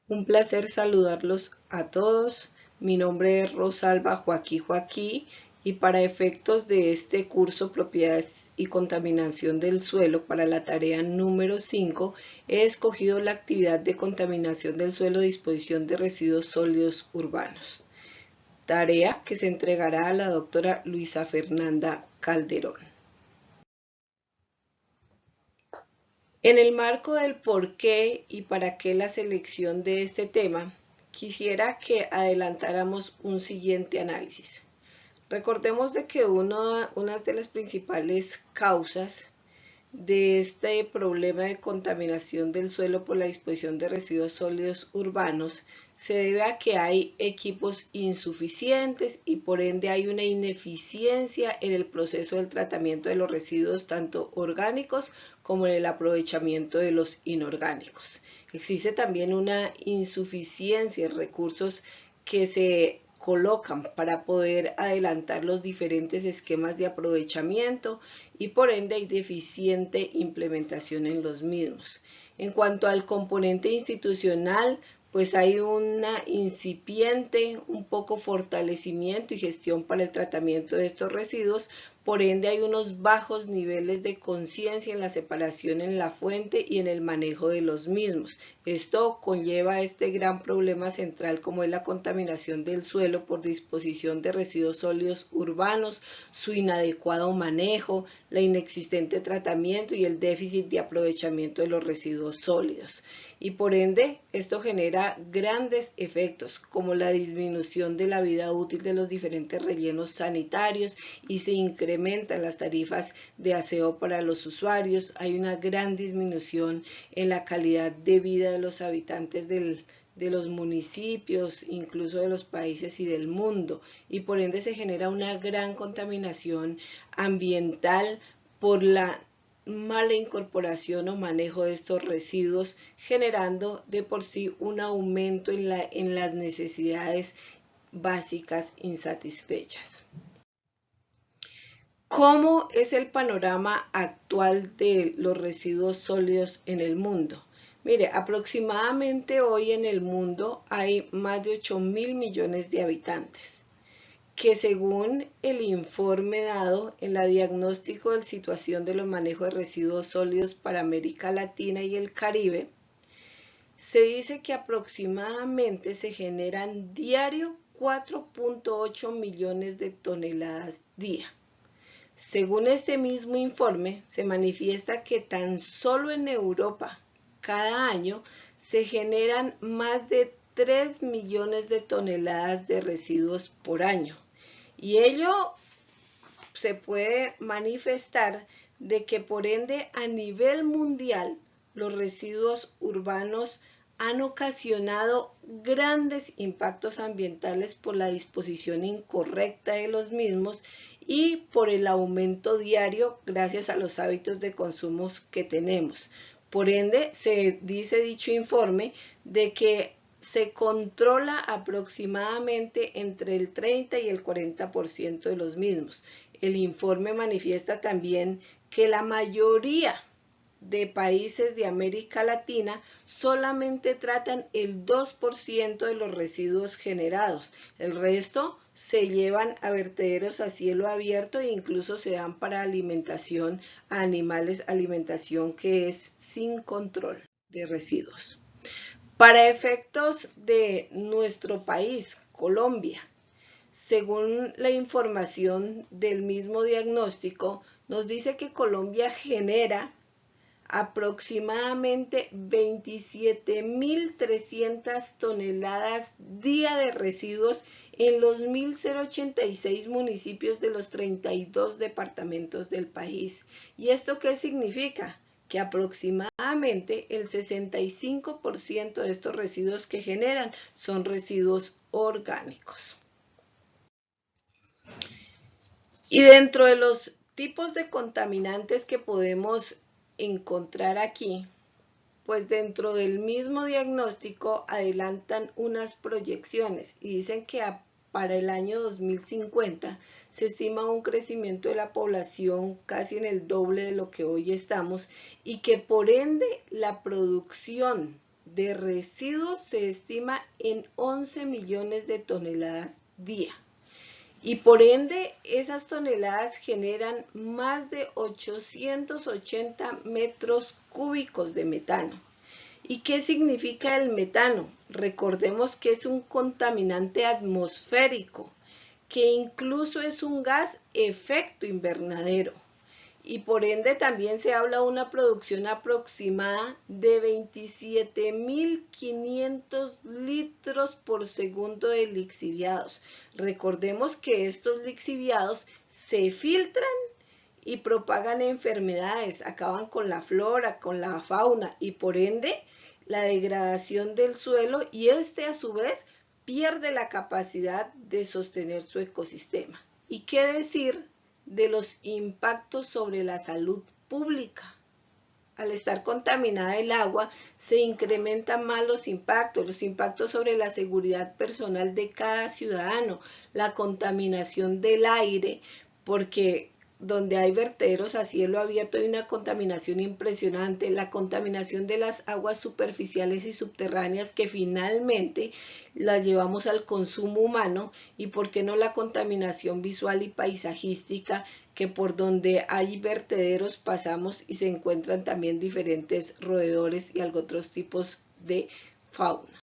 Un placer saludarlos a todos. Mi nombre es Rosalba Joaquí y para efectos de este curso Propiedades y Contaminación del Suelo para la tarea número 5 he escogido la actividad de contaminación del suelo, disposición de residuos sólidos urbanos. Tarea que se entregará a la doctora Luisa Fernanda Calderón. En el marco del por qué y para qué la selección de este tema, quisiera que adelantáramos un siguiente análisis. Recordemos de que una de las principales causas de este problema de contaminación del suelo por la disposición de residuos sólidos urbanos se debe a que hay equipos insuficientes y por ende hay una ineficiencia en el proceso del tratamiento de los residuos tanto orgánicos como en el aprovechamiento de los inorgánicos. Existe también una insuficiencia en recursos que se colocan para poder adelantar los diferentes esquemas de aprovechamiento y por ende hay deficiente implementación en los mismos. En cuanto al componente institucional, pues hay una incipiente, un poco fortalecimiento y gestión para el tratamiento de estos residuos, por ende hay unos bajos niveles de conciencia en la separación en la fuente y en el manejo de los mismos. Esto conlleva este gran problema central como es la contaminación del suelo por disposición de residuos sólidos urbanos, su inadecuado manejo, la inexistente tratamiento y el déficit de aprovechamiento de los residuos sólidos. Y por ende, esto genera grandes efectos como la disminución de la vida útil de los diferentes rellenos sanitarios y se incrementan las tarifas de aseo para los usuarios. Hay una gran disminución en la calidad de vida de los habitantes de los municipios, incluso de los países y del mundo, y por ende se genera una gran contaminación ambiental por la mala incorporación o manejo de estos residuos, generando de por sí un aumento en las necesidades básicas insatisfechas. ¿Cómo es el panorama actual de los residuos sólidos en el mundo? Mire, aproximadamente hoy en el mundo hay más de 8.000 millones de habitantes, que según el informe dado en la diagnóstico de situación de los manejos de residuos sólidos para América Latina y el Caribe, se dice que aproximadamente se generan diario 4.8 millones de toneladas día. Según este mismo informe, se manifiesta que tan solo en Europa cada año se generan más de 3 millones de toneladas de residuos por año. Y ello se puede manifestar de que por ende a nivel mundial los residuos urbanos han ocasionado grandes impactos ambientales por la disposición incorrecta de los mismos y por el aumento diario gracias a los hábitos de consumo que tenemos. Por ende, se dice dicho informe de que se controla aproximadamente entre el 30 y el 40% de los mismos. El informe manifiesta también que la mayoría de países de América Latina solamente tratan el 2% de los residuos generados. El resto se llevan a vertederos a cielo abierto e incluso se dan para alimentación a animales, alimentación que es sin control de residuos. Para efectos de nuestro país, Colombia, según la información del mismo diagnóstico, nos dice que Colombia genera aproximadamente 27.300 toneladas día de residuos en los 1.086 municipios de los 32 departamentos del país. ¿Y esto qué significa? Que aproximadamente el 65% de estos residuos que generan son residuos orgánicos. Y dentro de los tipos de contaminantes que podemos encontrar aquí, pues dentro del mismo diagnóstico adelantan unas proyecciones y dicen que para el año 2050 se estima un crecimiento de la población casi en el doble de lo que hoy estamos y que por ende la producción de residuos se estima en 11 millones de toneladas día. Y por ende, esas toneladas generan más de 880 metros cúbicos de metano. ¿Y qué significa el metano? Recordemos que es un contaminante atmosférico, que incluso es un gas efecto invernadero. Y por ende también se habla de una producción aproximada de 27.500 litros por segundo de lixiviados. Recordemos que estos lixiviados se filtran y propagan enfermedades, acaban con la flora, con la fauna y por ende la degradación del suelo y este a su vez pierde la capacidad de sostener su ecosistema. ¿Y qué decir de los impactos sobre la salud pública? Al estar contaminada el agua, se incrementan más los impactos sobre la seguridad personal de cada ciudadano, la contaminación del aire, porque donde hay vertederos a cielo abierto hay una contaminación impresionante, la contaminación de las aguas superficiales y subterráneas que finalmente las llevamos al consumo humano y por qué no la contaminación visual y paisajística que por donde hay vertederos pasamos y se encuentran también diferentes roedores y otros tipos de fauna.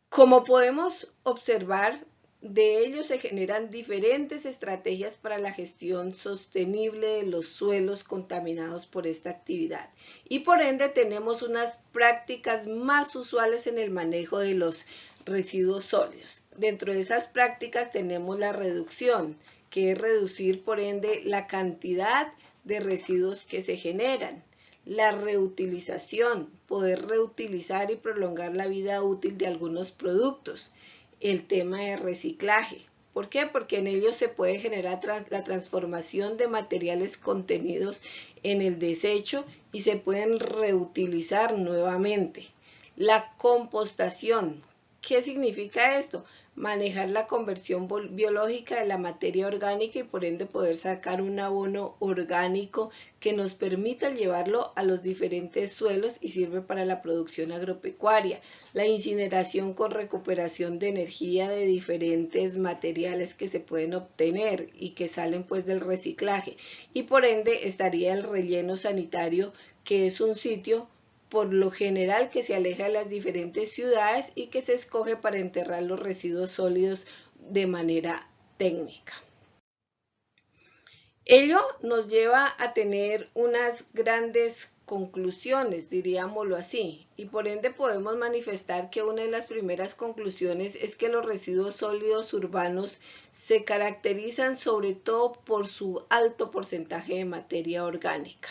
Como podemos observar, de ello se generan diferentes estrategias para la gestión sostenible de los suelos contaminados por esta actividad y por ende tenemos unas prácticas más usuales en el manejo de los residuos sólidos. Dentro de esas prácticas tenemos la reducción, que es reducir por ende la cantidad de residuos que se generan. La reutilización, poder reutilizar y prolongar la vida útil de algunos productos. El tema de reciclaje. ¿Por qué? Porque en ello se puede generar la transformación de materiales contenidos en el desecho y se pueden reutilizar nuevamente. La compostación. ¿Qué significa esto? Manejar la conversión biológica de la materia orgánica y por ende poder sacar un abono orgánico que nos permita llevarlo a los diferentes suelos y sirve para la producción agropecuaria. La incineración con recuperación de energía de diferentes materiales que se pueden obtener y que salen pues del reciclaje. Y por ende estaría el relleno sanitario, que es un sitio por lo general que se aleja de las diferentes ciudades y que se escoge para enterrar los residuos sólidos de manera técnica. Ello nos lleva a tener unas grandes conclusiones, diríamoslo así, y por ende podemos manifestar que una de las primeras conclusiones es que los residuos sólidos urbanos se caracterizan sobre todo por su alto porcentaje de materia orgánica.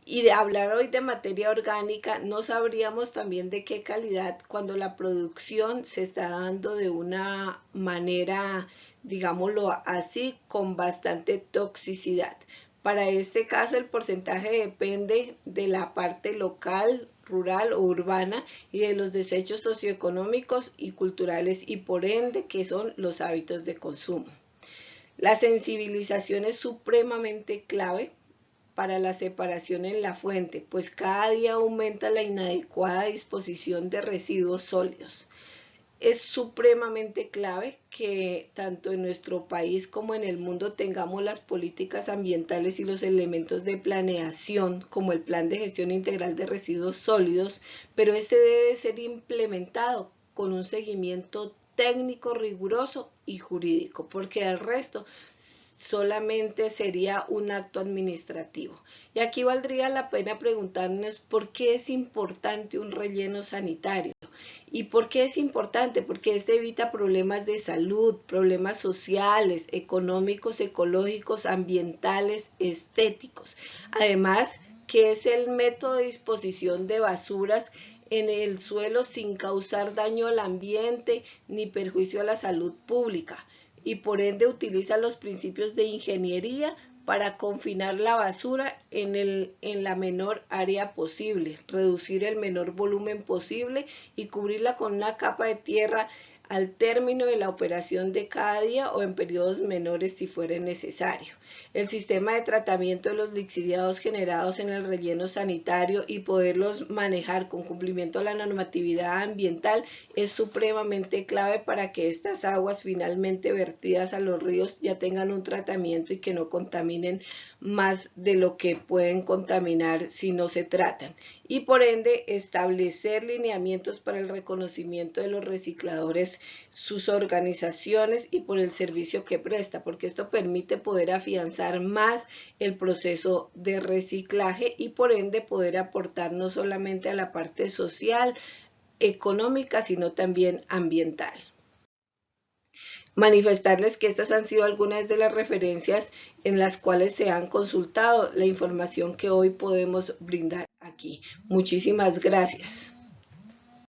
Y de hablar hoy de materia orgánica, no sabríamos también de qué calidad cuando la producción se está dando de una manera, digámoslo así, con bastante toxicidad. Para este caso el porcentaje depende de la parte local, rural o urbana y de los desechos socioeconómicos y culturales y por ende que son los hábitos de consumo. La sensibilización es supremamente clave para la separación en la fuente, pues cada día aumenta la inadecuada disposición de residuos sólidos. Es supremamente clave que tanto en nuestro país como en el mundo tengamos las políticas ambientales y los elementos de planeación como el Plan de Gestión Integral de Residuos Sólidos, pero este debe ser implementado con un seguimiento técnico riguroso y jurídico, porque el resto solamente sería un acto administrativo. Y aquí valdría la pena preguntarnos por qué es importante un relleno sanitario. ¿Y por qué es importante? Porque este evita problemas de salud, problemas sociales, económicos, ecológicos, ambientales, estéticos. Además, que es el método de disposición de basuras en el suelo sin causar daño al ambiente ni perjuicio a la salud pública. Y por ende utiliza los principios de ingeniería para confinar la basura en la menor área posible, reducir el menor volumen posible y cubrirla con una capa de tierra al término de la operación de cada día o en periodos menores si fuera necesario. El sistema de tratamiento de los lixiviados generados en el relleno sanitario y poderlos manejar con cumplimiento a la normatividad ambiental es supremamente clave para que estas aguas finalmente vertidas a los ríos ya tengan un tratamiento y que no contaminen más de lo que pueden contaminar si no se tratan. Y por ende establecer lineamientos para el reconocimiento de los recicladores, sus organizaciones y por el servicio que presta, porque esto permite poder afianzar más el proceso de reciclaje y por ende poder aportar no solamente a la parte social, económica, sino también ambiental. Manifestarles que estas han sido algunas de las referencias en las cuales se han consultado la información que hoy podemos brindar aquí. Muchísimas gracias.